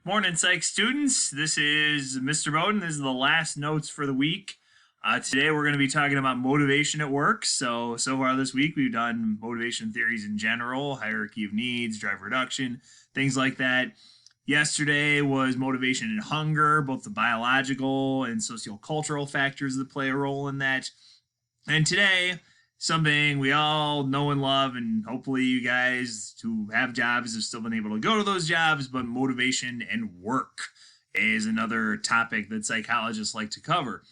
Morning, Psych students. This is Mr. Bowden. This is the last notes for the week. Today we're going to be talking about motivation at work. So far this week we've done motivation theories in general, hierarchy of needs, drive reduction, things like that. Yesterday was motivation and hunger, both the biological and sociocultural factors that play a role in that. And today, something we all know and love, and hopefully you guys who have jobs have still been able to go to those jobs, but motivation and work is another topic that psychologists like to cover.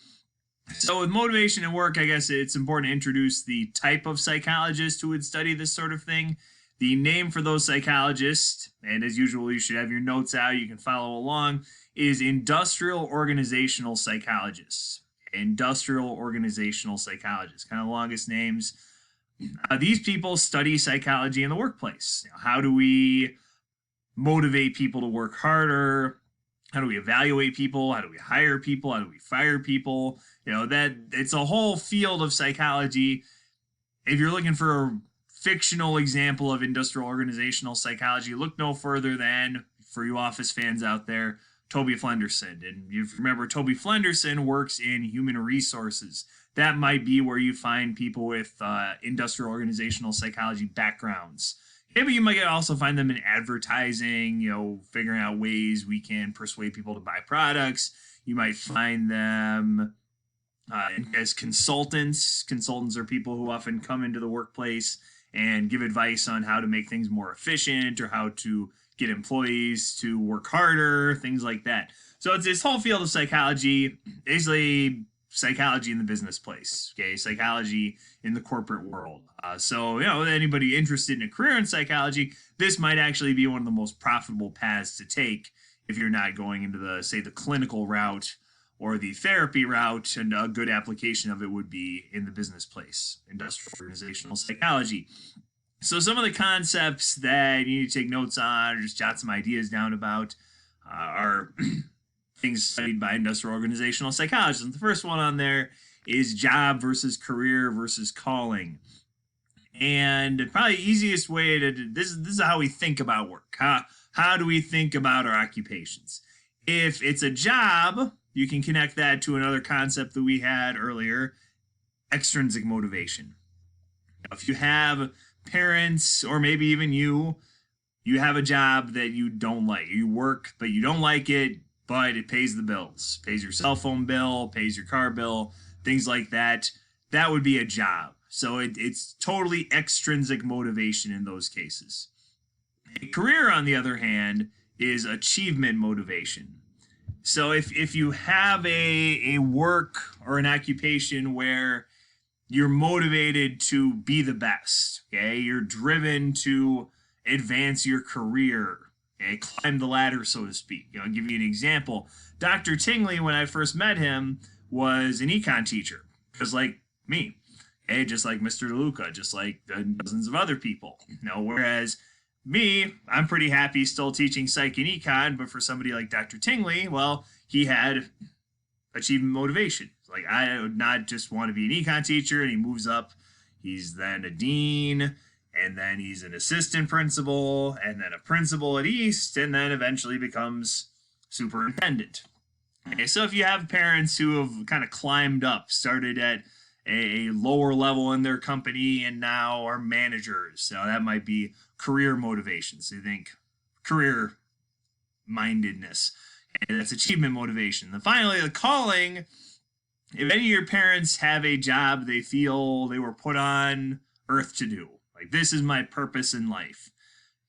So with motivation and work, I guess it's important to introduce the type of psychologist who would study this sort of thing. The name for those psychologists, and as usual you should have your notes out, you can follow along, is industrial organizational psychologists. Industrial organizational psychologists, kind of longest names. These people study psychology in the workplace. How do we motivate people to work harder? How do we evaluate people? How do we hire people? How do we fire people? That it's a whole field of psychology. If you're looking for a fictional example of industrial organizational psychology, look no further than, for you Office fans out there, Toby Flenderson. And you remember Toby Flenderson works in human resources. That might be where you find people with industrial organizational psychology backgrounds. Maybe you might also find them in advertising, figuring out ways we can persuade people to buy products. You might find them as consultants. Consultants are people who often come into the workplace and give advice on how to make things more efficient or how to get employees to work harder, things like that. So it's this whole field of psychology, basically psychology in the business place, psychology in the corporate world. So anybody interested in a career in psychology, this might actually be one of the most profitable paths to take if you're not going into the clinical route or the therapy route, and a good application of it would be in the business place, industrial organizational psychology. So some of the concepts that you need to take notes on or just jot some ideas down about are things studied by industrial organizational psychologists. And the first one on there is job versus career versus calling. And probably the easiest way this is how we think about work. How do we think about our occupations? If it's a job, you can connect that to another concept that we had earlier, extrinsic motivation. If you have parents, or maybe even you have a job that you don't like. You work, but you don't like it, but it pays the bills. Pays your cell phone bill, pays your car bill, things like that. That would be a job. So it's totally extrinsic motivation in those cases. A career, on the other hand, is achievement motivation. So if you have a work or an occupation where you're motivated to be the best, you're driven to advance your career, climb the ladder, so to speak. I'll give you an example. Dr. Tingley, when I first met him, was an econ teacher, just like me, just like Mr. DeLuca, just like dozens of other people. Whereas me, I'm pretty happy still teaching psych and econ, but for somebody like Dr. Tingley, well, he had achievement motivation. Like, I would not just want to be an econ teacher, and he moves up. He's then a dean, and then he's an assistant principal, and then a principal at East, and then eventually becomes superintendent. So if you have parents who have kind of climbed up, started at a lower level in their company, and now are managers, so that might be career motivation. So you think career mindedness, and that's achievement motivation. And finally, the calling. If any of your parents have a job they feel they were put on earth to do, like, this is my purpose in life,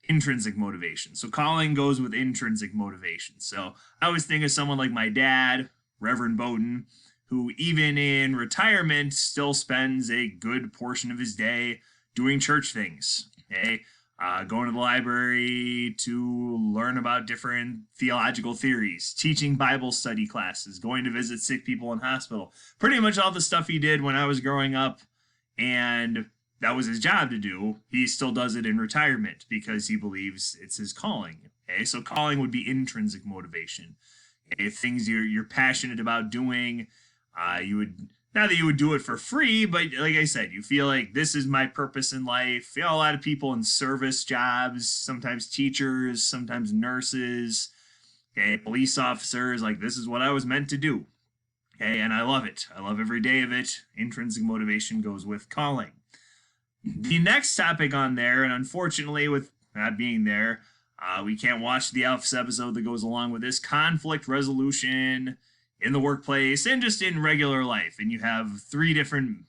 intrinsic motivation. So calling goes with intrinsic motivation. So I always think of someone like my dad, Reverend Bowden, who even in retirement still spends a good portion of his day doing church things, going to the library to learn about different theological theories, teaching Bible study classes, going to visit sick people in hospital. Pretty much all the stuff he did when I was growing up, and that was his job to do. He still does it in retirement because he believes it's his calling. So calling would be intrinsic motivation. If things you're passionate about doing, you would, not that you would do it for free, but like I said, you feel like this is my purpose in life. A lot of people in service jobs, sometimes teachers, sometimes nurses, Okay, police officers, like, this is what I was meant to do. Okay, and I love it. I love every day of it. Intrinsic motivation goes with calling. The next topic on there, and unfortunately, with not being there, we can't watch the Office episode that goes along with this, conflict resolution in the workplace and just in regular life. And you have 3 different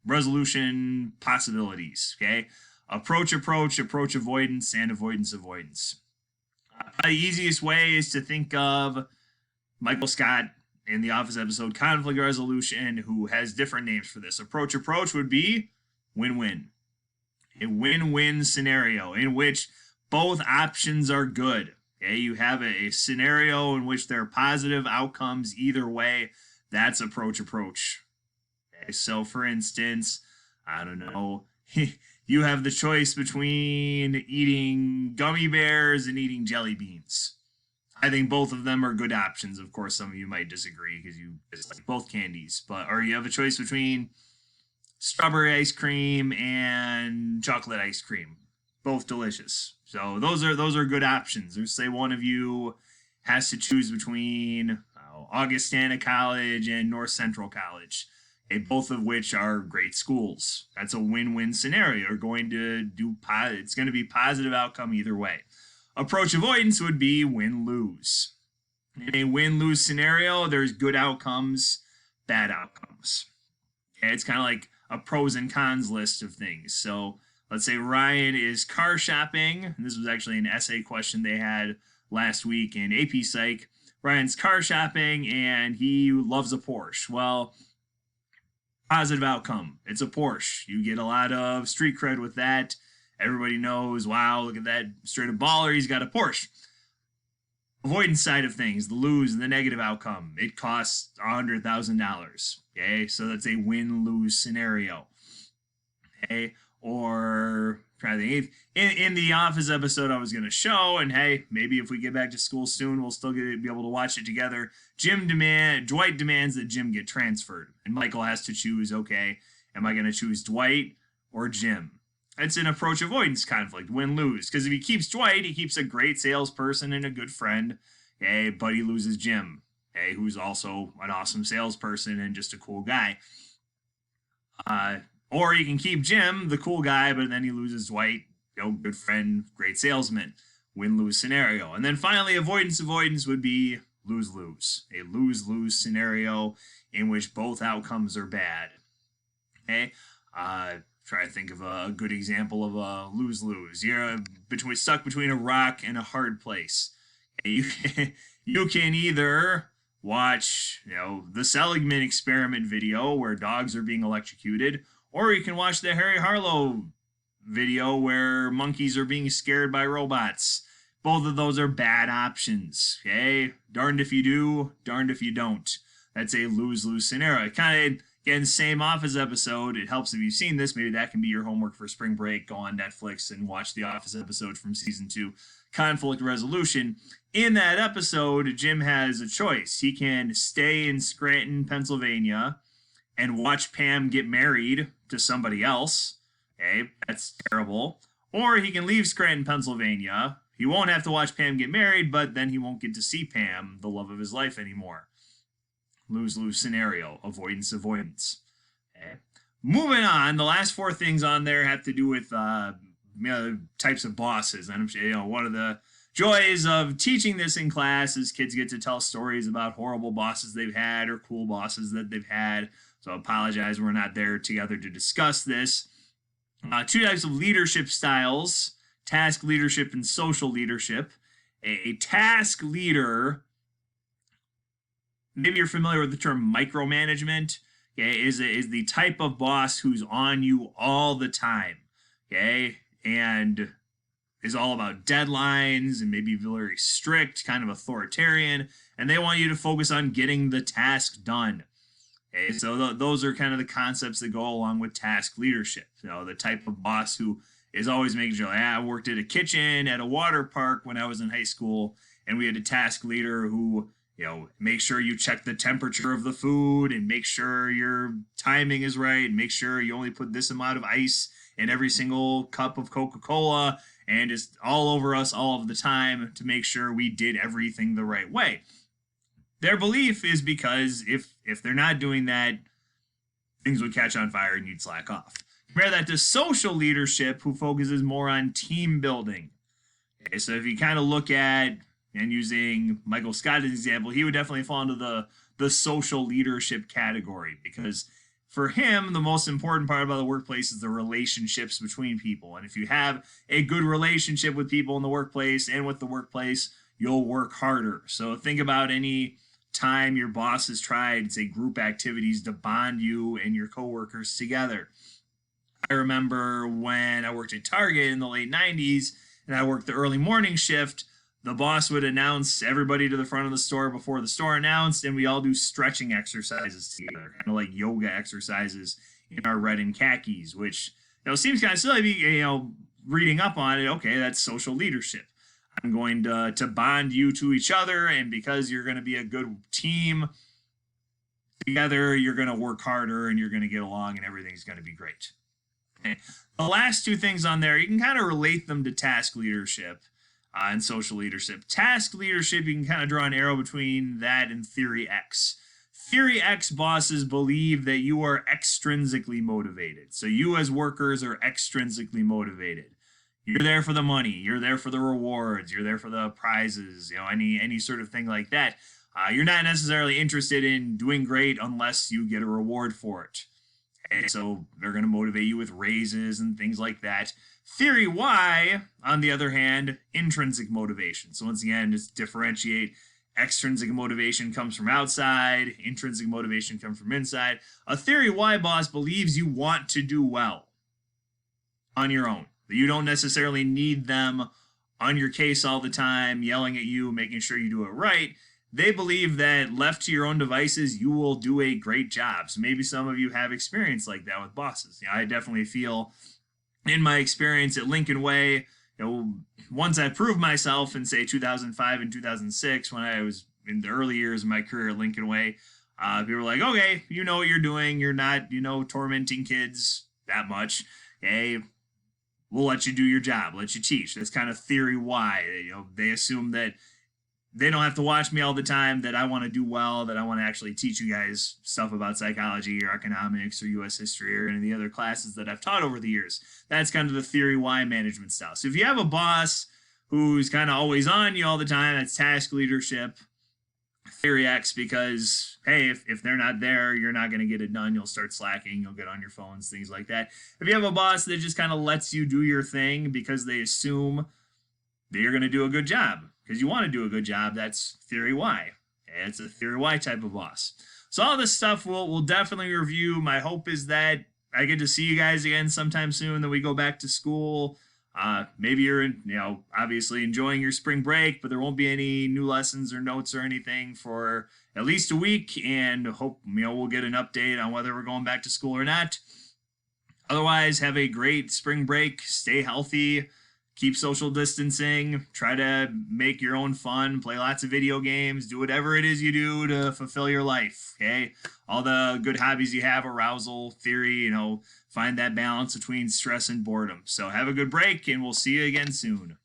resolution possibilities. Okay, approach, avoidance, and avoidance. The easiest way is to think of Michael Scott in the Office episode conflict resolution, who has different names for this. Approach would be win-win. A win-win scenario in which both options are good. Okay, you have a scenario in which there are positive outcomes either way. That's approach. Okay, so for instance, I don't know, you have the choice between eating gummy bears and eating jelly beans. I think both of them are good options. Of course, some of you might disagree because you like both candies, or you have a choice between strawberry ice cream and chocolate ice cream. Both delicious. So those are good options. Or say one of you has to choose between Augustana College and North Central College, both of which are great schools. That's a win-win scenario. You're going to it's going to be positive outcome either way. Approach avoidance would be win-lose. In a win-lose scenario, there's good outcomes, bad outcomes. Okay, it's kind of like a pros and cons list of things. So let's say Ryan is car shopping. And this was actually an essay question they had last week in AP Psych. Ryan's car shopping and he loves a Porsche. Well, positive outcome. It's a Porsche. You get a lot of street cred with that. Everybody knows, wow, look at that straight up baller. He's got a Porsche. Avoidance side of things, the lose, the negative outcome. It costs $100,000. Okay, so that's a win-lose scenario. Okay, or try to think. In the Office episode I was going to show, and hey, maybe if we get back to school soon, we'll still be able to watch it together. Dwight demands that Jim get transferred, and Michael has to choose. Okay, am I going to choose Dwight or Jim? It's an approach avoidance conflict, win-lose. Because if he keeps Dwight, he keeps a great salesperson and a good friend. Okay, but he loses Jim, okay, who's also an awesome salesperson and just a cool guy. Or you can keep Jim, the cool guy, but then he loses Dwight, good friend, great salesman. Win-lose scenario. And then finally, avoidance would be lose-lose. A lose-lose scenario in which both outcomes are bad. Okay? Try to think of a good example of a lose-lose. You're stuck between a rock and a hard place. You can either watch, the Seligman experiment video where dogs are being electrocuted, or you can watch the Harry Harlow video where monkeys are being scared by robots. Both of those are bad options. Okay, darned if you do, darned if you don't. That's a lose-lose scenario. Kind of. Again, same Office episode. It helps if you've seen this. Maybe that can be your homework for spring break. Go on Netflix and watch the Office episode from season 2, conflict resolution. In that episode, Jim has a choice. He can stay in Scranton, Pennsylvania, and watch Pam get married to somebody else. Okay, that's terrible. Or he can leave Scranton, Pennsylvania. He won't have to watch Pam get married, but then he won't get to see Pam, the love of his life, anymore. Lose-lose scenario, avoidance. Okay. Moving on, the last 4 things on there have to do with types of bosses. And one of the joys of teaching this in class is kids get to tell stories about horrible bosses they've had or cool bosses that they've had. So I apologize we're not there together to discuss this. 2 types of leadership styles, task leadership and social leadership. A task leader, maybe you're familiar with the term micromanagement, okay, is the type of boss who's on you all the time, okay, and is all about deadlines and maybe very strict, kind of authoritarian, and they want you to focus on getting the task done. Okay, so those are kind of the concepts that go along with task leadership. The type of boss who is always making sure, I worked at a kitchen at a water park when I was in high school, and we had a task leader who make sure you check the temperature of the food and make sure your timing is right and make sure you only put this amount of ice in every single cup of Coca-Cola and just all over us all of the time to make sure we did everything the right way. Their belief is because if they're not doing that, things would catch on fire and you'd slack off. Compare that to social leadership, who focuses more on team building. Okay, so if you kind of look at, and using Michael Scott as an example, he would definitely fall into the social leadership category, because for him, the most important part about the workplace is the relationships between people. And if you have a good relationship with people in the workplace and with the workplace, you'll work harder. So think about any time your boss has tried, say, group activities to bond you and your coworkers together. I remember when I worked at Target in the late 90s and I worked the early morning shift, the boss would announce everybody to the front of the store before the store announced, and we all do stretching exercises together, kind of like yoga exercises in our red and khakis, which seems kind of silly, reading up on it. Okay, that's social leadership. I'm going to bond you to each other, and because you're going to be a good team together, you're going to work harder and you're going to get along and everything's going to be great. Okay. The last two things on there, you can kind of relate them to task leadership and social leadership. Task leadership, you can kind of draw an arrow between that and Theory X. Theory X bosses believe that you are extrinsically motivated. So you as workers are extrinsically motivated. You're there for the money. You're there for the rewards. You're there for the prizes. Any sort of thing like that. You're not necessarily interested in doing great unless you get a reward for it. And so they're going to motivate you with raises and things like that. Theory Y, on the other hand, intrinsic motivation. So once again, just differentiate. Extrinsic motivation comes from outside. Intrinsic motivation comes from inside. A Theory Y boss believes you want to do well on your own. You don't necessarily need them on your case all the time, yelling at you, making sure you do it right. They believe that left to your own devices, you will do a great job. So maybe some of you have experience like that with bosses. I definitely feel in my experience at Lincoln Way, once I proved myself in, say, 2005 and 2006, when I was in the early years of my career at Lincoln Way, people were like, okay, you know what you're doing. You're not, tormenting kids that much. Okay, we'll let you do your job, let you teach. That's kind of Theory Y. They assume that they don't have to watch me all the time, that I want to do well, that I want to actually teach you guys stuff about psychology or economics or U.S. history or any of the other classes that I've taught over the years. That's kind of the Theory Y management style. So if you have a boss who's kind of always on you all the time, that's task leadership. Theory X, because, hey, if they're not there, you're not going to get it done. You'll start slacking. You'll get on your phones, things like that. If you have a boss that just kind of lets you do your thing because they assume that you're going to do a good job, because you want to do a good job, that's Theory Y. It's a Theory Y type of boss. So all this stuff we'll definitely review. My hope is that I get to see you guys again sometime soon, that we go back to school. Maybe you're, obviously enjoying your spring break, but there won't be any new lessons or notes or anything for at least a week, and hope, we'll get an update on whether we're going back to school or not. Otherwise, have a great spring break. Stay healthy. Keep social distancing. Try to make your own fun. Play lots of video games. Do whatever it is you do to fulfill your life, okay? All the good hobbies you have, arousal, theory, find that balance between stress and boredom. So have a good break, and we'll see you again soon.